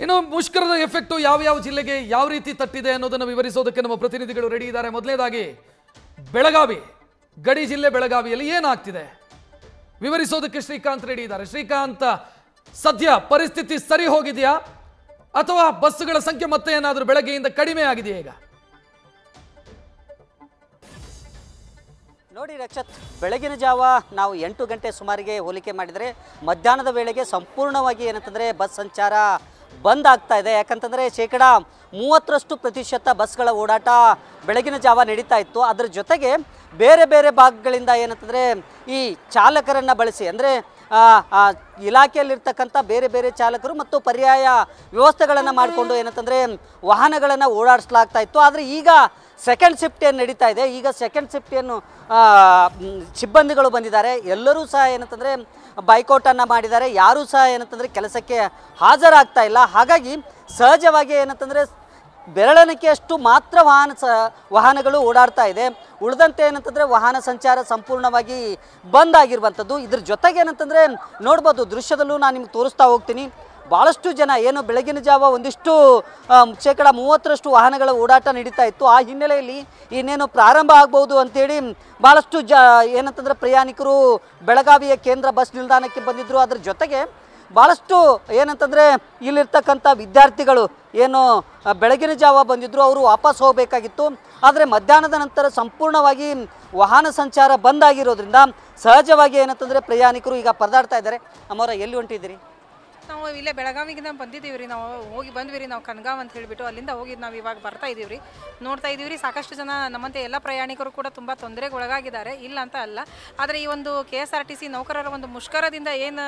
ಇನ್ನು ಮುಷ್ಕರದ ಎಫೆಕ್ಟ್ ಯಾವ ಜಿಲ್ಲೆಗೆ ಯಾವ ರೀತಿ ತಟ್ಟಿದೆ ಅನ್ನೋದನ್ನು ವಿವರಿಸೋದಕ್ಕೆ ನಮ್ಮ ಪ್ರತಿನಿಧಿಗಳು ರೆಡಿ ಇದ್ದಾರೆ. ಮೊದಲನೇದಾಗಿ ಬೆಳಗಾವಿ, ಗಡಿ ಜಿಲ್ಲೆ ಬೆಳಗಾವಿಯಲ್ಲಿ ಏನಾಗ್ತಿದೆ ವಿವರಿಸೋದಕ್ಕೆ ಶ್ರೀಕಾಂತ್ ರೆಡಿ ಇದ್ದಾರೆ. ಶ್ರೀಕಾಂತ್, ಸದ್ಯ ಪರಿಸ್ಥಿತಿ ಸರಿ ಹೋಗಿದೆಯಾ ಅಥವಾ ಬಸ್ಸುಗಳ ಸಂಖ್ಯೆ ಮತ್ತೆ ಏನಾದರೂ ಬೆಳಗ್ಗೆಯಿಂದ ಕಡಿಮೆ ಆಗಿದೆಯಾ? ಈಗ ನೋಡಿ ರಕ್ಷತ್, ಬೆಳಗಿನ ಜಾವ ನಾವು 8 ಗಂಟೆ ಸುಮಾರಿಗೆ ಹೋಲಿಕೆ ಮಾಡಿದರೆ ಮಧ್ಯಾಹ್ನದ ವೇಳೆಗೆ ಸಂಪೂರ್ಣವಾಗಿ ಏನಂತಂದರೆ ಬಸ್ ಸಂಚಾರ ಬಂದ್ ಆಗ್ತಾ ಇದೆ. ಯಾಕಂತಂದರೆ 30% ಬಸ್ಗಳ ಓಡಾಟ ಬೆಳಗಿನ ಜಾವ ನಡೀತಾ ಇತ್ತು. ಅದರ ಜೊತೆಗೆ ಬೇರೆ ಬೇರೆ ಭಾಗಗಳಿಂದ ಏನಂತಂದರೆ ಈ ಚಾಲಕರನ್ನು ಬಳಸಿ, ಅಂದರೆ ಇಲಾಖೆಯಲ್ಲಿರ್ತಕ್ಕಂಥ ಬೇರೆ ಬೇರೆ ಚಾಲಕರು ಮತ್ತು ಪರ್ಯಾಯ ವ್ಯವಸ್ಥೆಗಳನ್ನು ಮಾಡಿಕೊಂಡು ಏನಂತಂದರೆ ವಾಹನಗಳನ್ನು ಓಡಾಡಿಸಲಾಗ್ತಾ ಇತ್ತು. ಆದರೆ ಈಗ ಸೆಕೆಂಡ್ ಶಿಫ್ಟ್ ಏನು ನಡೀತಾ ಇದೆ, ಈಗ ಸೆಕೆಂಡ್ ಶಿಫ್ಟ್ ಏನು ಸಿಬ್ಬಂದಿಗಳು ಬಂದಿದ್ದಾರೆ. ಎಲ್ಲರೂ ಸಹ ಏನಂತಂದರೆ ಬೈಕೌಟನ್ನು ಮಾಡಿದ್ದಾರೆ. ಯಾರೂ ಸಹ ಏನಂತಂದರೆ ಕೆಲಸಕ್ಕೆ ಹಾಜರಾಗ್ತಾ ಇಲ್ಲ. ಹಾಗಾಗಿ ಸಹಜವಾಗಿ ಏನಂತಂದರೆ ಬೆರಳೆಣಿಕೆಯಷ್ಟು ಮಾತ್ರ ವಾಹನಗಳು ಓಡಾಡ್ತಾ ಇದೆ. ಉಳಿದಂತೆ ಏನಂತಂದರೆ ವಾಹನ ಸಂಚಾರ ಸಂಪೂರ್ಣವಾಗಿ ಬಂದ್ ಆಗಿರುವಂಥದ್ದು. ಇದ್ರ ಜೊತೆಗೆ ಏನಂತಂದರೆ ನೋಡ್ಬೋದು, ದೃಶ್ಯದಲ್ಲೂ ನಾನು ನಿಮ್ಗೆ ತೋರಿಸ್ತಾ ಹೋಗ್ತೀನಿ. ಭಾಳಷ್ಟು ಜನ ಏನು ಬೆಳಗಿನ ಜಾವ ಒಂದಿಷ್ಟು 30% ವಾಹನಗಳ ಓಡಾಟ ನಡೀತಾ ಇತ್ತು. ಆ ಹಿನ್ನೆಲೆಯಲ್ಲಿ ಇನ್ನೇನು ಪ್ರಾರಂಭ ಆಗ್ಬೋದು ಅಂಥೇಳಿ ಭಾಳಷ್ಟು ಏನಂತಂದರೆ ಪ್ರಯಾಣಿಕರು ಬೆಳಗಾವಿಯ ಕೇಂದ್ರ ಬಸ್ ನಿಲ್ದಾಣಕ್ಕೆ ಬಂದಿದ್ದರು. ಅದ್ರ ಜೊತೆಗೆ ಭಾಳಷ್ಟು ಏನಂತಂದರೆ ಇಲ್ಲಿರ್ತಕ್ಕಂಥ ವಿದ್ಯಾರ್ಥಿಗಳು ಏನು ಬೆಳಗಿನ ಜಾವ ಬಂದಿದ್ದರು, ಅವರು ವಾಪಸ್ ಹೋಗಬೇಕಾಗಿತ್ತು. ಆದರೆ ಮಧ್ಯಾಹ್ನದ ನಂತರ ಸಂಪೂರ್ಣವಾಗಿ ವಾಹನ ಸಂಚಾರ ಬಂದ್ ಆಗಿರೋದ್ರಿಂದ ಸಹಜವಾಗಿ ಏನಂತಂದರೆ ಪ್ರಯಾಣಿಕರು ಈಗ ಪರದಾಡ್ತಾ ಇದ್ದಾರೆ. ಅಮ್ಮವರ, ಎಲ್ಲಿ ಹೊಂಟಿದ್ದೀರಿ? ನಾವು ಇಲ್ಲೇ ಬೆಳಗಾವಿಗೆ ಬಂದಿದ್ದೀವಿ ರೀ. ನಾವು ಹೋಗಿ ಬಂದ್ವಿ ರೀ. ನಾವು ಕನಗಾವ್ ಅಂತ ಹೇಳಿಬಿಟ್ಟು ಅಲ್ಲಿಂದ ಹೋಗಿ ನಾವು ಇವಾಗ ಬರ್ತಾ ಇದ್ದೀವಿ ರೀ. ನೋಡ್ತಾ ಇದ್ದೀವಿ ರೀ, ಸಾಕಷ್ಟು ಜನ ನಮ್ಮಂತೆ ಎಲ್ಲ ಪ್ರಯಾಣಿಕರು ಕೂಡ ತುಂಬ ತೊಂದರೆಗೆ ಒಳಗಾಗಿದ್ದಾರೆ, ಇಲ್ಲ ಅಂತ ಅಲ್ಲ. ಆದರೆ ಈ ಒಂದು KSRTC ನೌಕರರ ಒಂದು ಮುಷ್ಕರದಿಂದ ಏನು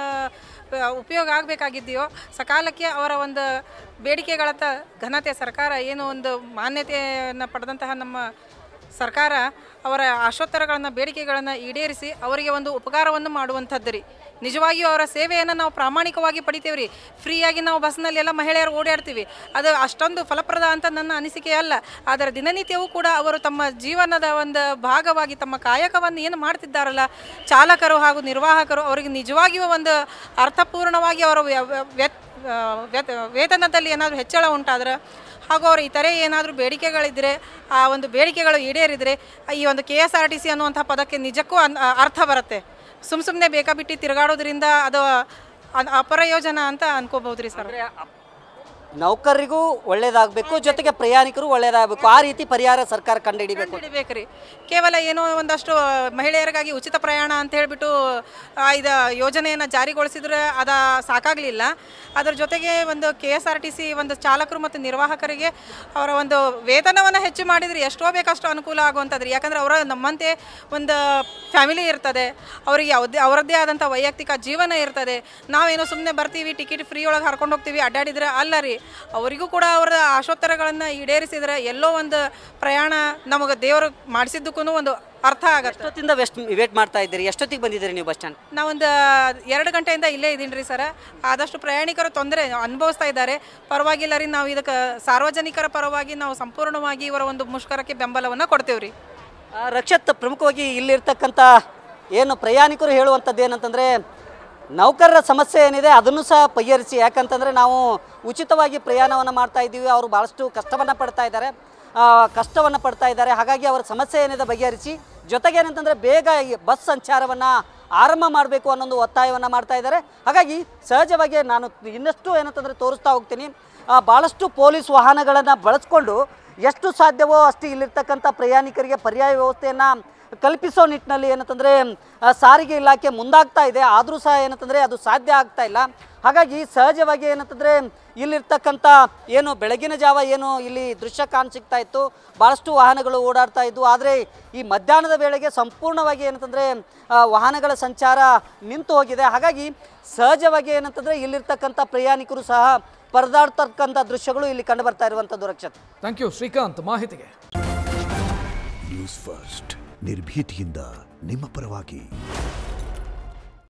ಉಪಯೋಗ ಆಗಬೇಕಾಗಿದೆಯೋ ಸಕಾಲಕ್ಕೆ ಅವರ ಒಂದು ಬೇಡಿಕೆಗಳತ್ತ ಘನತೆ ಸರ್ಕಾರ ಏನು ಒಂದು ಮಾನ್ಯತೆಯನ್ನು ಪಡೆದಂತಹ ನಮ್ಮ ಸರ್ಕಾರ ಅವರ ಆಶೋತ್ತರಗಳನ್ನು ಬೇಡಿಕೆಗಳನ್ನು ಈಡೇರಿಸಿ ಅವರಿಗೆ ಒಂದು ಉಪಕಾರವನ್ನು ಮಾಡುವಂಥದ್ದು ರೀ. ನಿಜವಾಗಿಯೂ ಅವರ ಸೇವೆಯನ್ನು ನಾವು ಪ್ರಾಮಾಣಿಕವಾಗಿ ಪಡಿತೀವಿ ರೀ. ಫ್ರೀಯಾಗಿ ನಾವು ಬಸ್ನಲ್ಲಿ ಎಲ್ಲ ಮಹಿಳೆಯರು ಓಡಾಡ್ತೀವಿ, ಅದು ಅಷ್ಟೊಂದು ಫಲಪ್ರದ ಅಂತ ನನ್ನ ಅನಿಸಿಕೆ ಅಲ್ಲ. ಆದರೆ ದಿನನಿತ್ಯವೂ ಕೂಡ ಅವರು ತಮ್ಮ ಜೀವನದ ಒಂದು ಭಾಗವಾಗಿ ತಮ್ಮ ಕಾಯಕವನ್ನು ಏನು ಮಾಡ್ತಿದ್ದಾರಲ್ಲ ಚಾಲಕರು ಹಾಗೂ ನಿರ್ವಾಹಕರು, ಅವರಿಗೆ ನಿಜವಾಗಿಯೂ ಒಂದು ಅರ್ಥಪೂರ್ಣವಾಗಿ ಅವರ ವೇತನದಲ್ಲಿ ಏನಾದರೂ ಹೆಚ್ಚಳ ಉಂಟಾದ್ರೆ ಹಾಗೂ ಅವ್ರ ಇತರೆ ಏನಾದರೂ ಬೇಡಿಕೆಗಳಿದ್ದರೆ ಆ ಒಂದು ಬೇಡಿಕೆಗಳು ಈಡೇರಿದರೆ ಈ ಒಂದು KSRTC ಅನ್ನುವಂಥ ಪದಕ್ಕೆ ನಿಜಕ್ಕೂ ಅರ್ಥ ಬರುತ್ತೆ. ಸುಮ್ಮನೆ ಬೇಕಾಬಿಟ್ಟು ತಿರುಗಾಡೋದ್ರಿಂದ ಅದು ಅಪ್ರಯೋಜನ ಅಂತ ಅನ್ಕೋಬಹುದು ರೀ ಸರ್. ನೌಕರರಿಗೂ ಒಳ್ಳೇದಾಗಬೇಕು, ಜೊತೆಗೆ ಪ್ರಯಾಣಿಕರು ಒಳ್ಳೇದಾಗಬೇಕು. ಆ ರೀತಿ ಪರಿಹಾರ ಸರ್ಕಾರ ಕಂಡುಹಿಡಿಬೇಕು ರೀ. ಕೇವಲ ಏನೋ ಒಂದಷ್ಟು ಮಹಿಳೆಯರಿಗಾಗಿ ಉಚಿತ ಪ್ರಯಾಣ ಅಂತ ಹೇಳಿಬಿಟ್ಟು ಇದು ಯೋಜನೆಯನ್ನು ಜಾರಿಗೊಳಿಸಿದ್ರೆ ಅದು ಸಾಕಾಗಲಿಲ್ಲ. ಅದರ ಜೊತೆಗೆ ಒಂದು KSRTC ಒಂದು ಚಾಲಕರು ಮತ್ತು ನಿರ್ವಾಹಕರಿಗೆ ಅವರ ಒಂದು ವೇತನವನ್ನು ಹೆಚ್ಚು ಮಾಡಿದರೆ ಎಷ್ಟೋ ಬೇಕಷ್ಟು ಅನುಕೂಲ ಆಗುವಂಥದ್ದು ರೀ. ಯಾಕಂದರೆ ಅವರ ನಮ್ಮಂತೆ ಒಂದು ಫ್ಯಾಮಿಲಿ ಇರ್ತದೆ, ಅವರಿಗೆ ಅವರದ್ದೇ ಆದಂಥ ವೈಯಕ್ತಿಕ ಜೀವನ ಇರ್ತದೆ. ನಾವೇನೋ ಸುಮ್ಮನೆ ಬರ್ತೀವಿ, ಟಿಕೆಟ್ ಫ್ರೀ ಒಳಗೆ ಹರ್ಕೊಂಡು ಹೋಗ್ತೀವಿ, ಅಡ್ಡಾಡಿದ್ರೆ ಅಲ್ಲ ರೀ. ಅವರಿಗೂ ಕೂಡ ಅವರ ಆಶೋತ್ತರಗಳನ್ನು ಈಡೇರಿಸಿದರೆ ಎಲ್ಲೋ ಒಂದು ಪ್ರಯಾಣ ನಮಗೆ ದೇವರು ಮಾಡಿಸಿದ್ದಕ್ಕೂ ಒಂದು ಅರ್ಥ ಆಗುತ್ತೆ. ಎಷ್ಟೊತ್ತಿಂದ ವೇಟ್ ಮಾಡ್ತಾ ಇದ್ದೀರಿ? ಎಷ್ಟೊತ್ತಿಗೆ ಬಂದಿದ್ದೀರಿ ನೀವು ಬಸ್ ಸ್ಟ್ಯಾಂಡ್? ನಾವೊಂದು 2 ಗಂಟೆಯಿಂದ ಇಲ್ಲೇ ಇದ್ದೀನಿ ರೀ ಸರ್. ಆದಷ್ಟು ಪ್ರಯಾಣಿಕರು ತೊಂದರೆ ಅನುಭವಿಸ್ತಾ ಇದ್ದಾರೆ. ಪರವಾಗಿಲ್ಲ ರೀ, ನಾವು ಇದಕ್ಕೆ ಸಾರ್ವಜನಿಕರ ಪರವಾಗಿ ನಾವು ಸಂಪೂರ್ಣವಾಗಿ ಇವರ ಒಂದು ಮುಷ್ಕರಕ್ಕೆ ಬೆಂಬಲವನ್ನು ಕೊಡ್ತೇವೆ ರೀ. ರಕ್ಷತ್, ಪ್ರಮುಖವಾಗಿ ಇಲ್ಲಿರ್ತಕ್ಕಂಥ ಏನು ಪ್ರಯಾಣಿಕರು ಹೇಳುವಂಥದ್ದು ಏನಂತಂದರೆ ನೌಕರರ ಸಮಸ್ಯೆ ಏನಿದೆ ಅದನ್ನು ಸಹ ಪರಿಹರಿಸಿ. ಯಾಕಂತಂದರೆ ನಾವು ಉಚಿತವಾಗಿ ಪ್ರಯಾಣವನ್ನು ಮಾಡ್ತಾ ಇದ್ದೀವಿ, ಅವರು ಭಾಳಷ್ಟು ಕಷ್ಟವನ್ನು ಪಡ್ತಾ ಇದ್ದಾರೆ. ಹಾಗಾಗಿ ಅವರ ಸಮಸ್ಯೆ ಏನಿದೆ ಬಗೆಹರಿಸಿ, ಜೊತೆಗೆ ಏನಂತಂದರೆ ಬೇಗ ಈ ಬಸ್ ಸಂಚಾರವನ್ನು ಆರಂಭ ಮಾಡಬೇಕು ಅನ್ನೋದು ಒತ್ತಾಯವನ್ನು ಮಾಡ್ತಾ ಇದ್ದಾರೆ. ಹಾಗಾಗಿ ಸಹಜವಾಗಿ ನಾನು ಇನ್ನಷ್ಟು ಏನಂತಂದರೆ ತೋರಿಸ್ತಾ ಹೋಗ್ತೀನಿ. ಭಾಳಷ್ಟು ಪೊಲೀಸ್ ವಾಹನಗಳನ್ನು ಬಳಸ್ಕೊಂಡು ಎಷ್ಟು ಸಾಧ್ಯವೋ ಅಷ್ಟು ಇಲ್ಲಿರ್ತಕ್ಕಂಥ ಪ್ರಯಾಣಿಕರಿಗೆ ಪರ್ಯಾಯ ವ್ಯವಸ್ಥೆಯನ್ನು ಕಲ್ಪಿಸೋ ನಿಟ್ಟಿನಲ್ಲಿ ಏನಂತಂದರೆ ಸಾರಿಗೆ ಇಲಾಖೆ ಮುಂದಾಗ್ತಾ ಇದೆ. ಆದರೂ ಸಹ ಏನಂತಂದರೆ ಅದು ಸಾಧ್ಯ ಆಗ್ತಾ ಇಲ್ಲ. ಹಾಗಾಗಿ ಸಹಜವಾಗಿ ಏನಂತಂದರೆ ಇಲ್ಲಿರ್ತಕ್ಕಂಥ ಏನು ಬೆಳಗಿನ ಜಾವ ಏನು ಇಲ್ಲಿ ದೃಶ್ಯ ಕಾಣಸಿಗ್ತಾ ಇತ್ತು, ಭಾಳಷ್ಟು ವಾಹನಗಳು ಓಡಾಡ್ತಾ ಇದ್ವು. ಆದರೆ ಈ ಮಧ್ಯಾಹ್ನದ ವೇಳೆಗೆ ಸಂಪೂರ್ಣವಾಗಿ ಏನಂತಂದರೆ ವಾಹನಗಳ ಸಂಚಾರ ನಿಂತು ಹೋಗಿದೆ. ಹಾಗಾಗಿ ಸಹಜವಾಗಿ ಏನಂತಂದರೆ ಇಲ್ಲಿರ್ತಕ್ಕಂಥ ಪ್ರಯಾಣಿಕರು ಸಹ ಪರದಾಡ್ತಕ್ಕಂಥ ದೃಶ್ಯಗಳು ಇಲ್ಲಿ ಕಂಡು ಬರ್ತಾ ಇರುವಂಥದ್ದು. ರಕ್ಷತ್, ಥ್ಯಾಂಕ್ ಯು ಶ್ರೀಕಾಂತ್ ಮಾಹಿತಿಗೆ. ನ್ಯೂಸ್ ಫಸ್ಟ್ ನಿರ್ಭೀತಿಯಿಂದ ನಿಮ್ಮ ಪರವಾಗಿ.